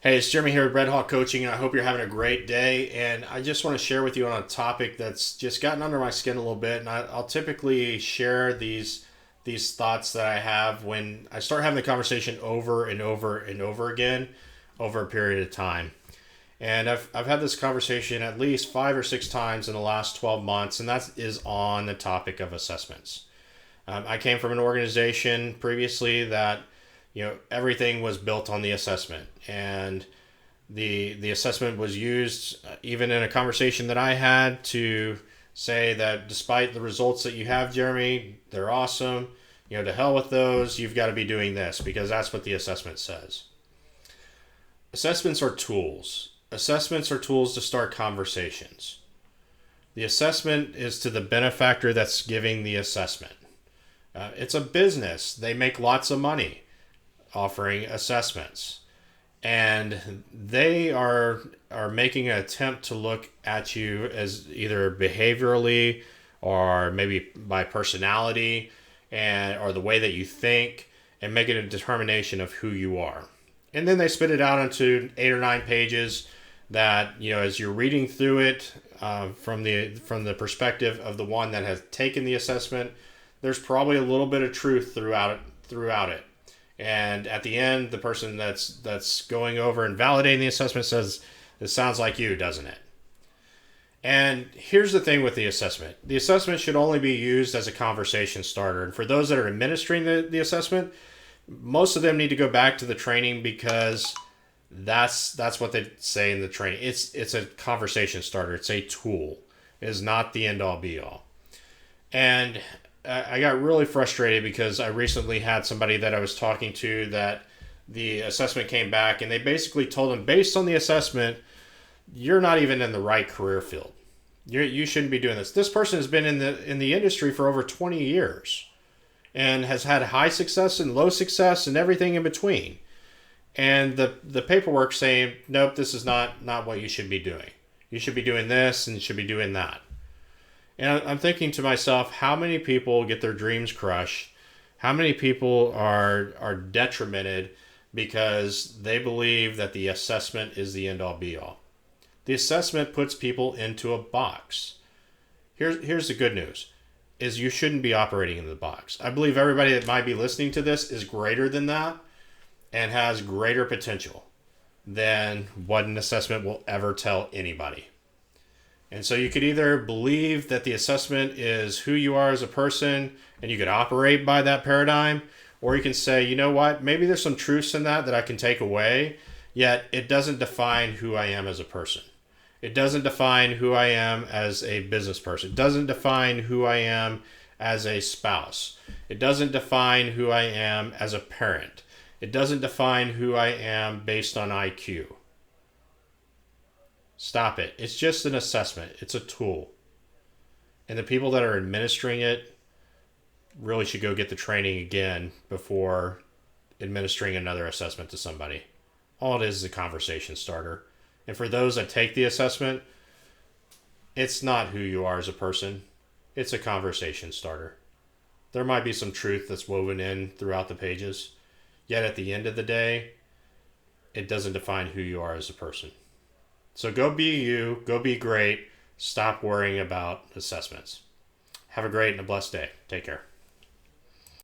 Hey, it's Jeremy here with Red Hawk Coaching, and I hope you're having a great day. And I just want to share with you on a topic that's just gotten under my skin a little bit. And I'll typically share these thoughts that I have when I start having the conversation over and over and over again over a period of time. And I've had this conversation at least 5 or 6 times in the last 12 months, and that is on the topic of assessments. I came from an organization previously that everything was built on the assessment, and the assessment was used even in a conversation that I had to say that despite the results that you have, Jeremy, they're awesome. To hell with those. You've got to be doing this because that's what the assessment says. Assessments are tools. Assessments are tools to start conversations. The assessment is to the benefactor that's giving the assessment. It's a business. They make lots of money offering assessments, and they are making an attempt to look at you as either behaviorally or maybe by personality or the way that you think, and making a determination of who you are. And then they spit it out into 8 or 9 pages that, as you're reading through it, from the perspective of the one that has taken the assessment, there's probably a little bit of truth throughout it. And at the end, the person that's going over and validating the assessment says, "It sounds like you, doesn't it?" And here's the thing with the assessment. The assessment should only be used as a conversation starter. And for those that are administering the assessment, most of them need to go back to the training, because that's what they say in the training. It's a conversation starter. It's a tool. It is not the end all be all. And I got really frustrated because I recently had somebody that I was talking to that the assessment came back, and they basically told them, based on the assessment, you're not even in the right career field. You shouldn't be doing this. This person has been in the industry for over 20 years and has had high success and low success and everything in between. And the paperwork saying, nope, this is not what you should be doing. You should be doing this and you should be doing that. And I'm thinking to myself, how many people get their dreams crushed? How many people are detrimented because they believe that the assessment is the end-all be-all? The assessment puts people into a box. Here's the good news, is you shouldn't be operating in the box. I believe everybody that might be listening to this is greater than that and has greater potential than what an assessment will ever tell anybody. And so you could either believe that the assessment is who you are as a person and you could operate by that paradigm, or you can say, you know what, maybe there's some truths in that I can take away, yet it doesn't define who I am as a person. It doesn't define who I am as a business person. It doesn't define who I am as a spouse. It doesn't define who I am as a parent. It doesn't define who I am based on IQ. Stop it. It's just an assessment. It's a tool. And the people that are administering it really should go get the training again before administering another assessment to somebody. All it is a conversation starter. And for those that take the assessment, it's not who you are as a person. It's a conversation starter. There might be some truth that's woven in throughout the pages, yet at the end of the day, it doesn't define who you are as a person. So go be you, go be great, stop worrying about assessments. Have a great and a blessed day. Take care.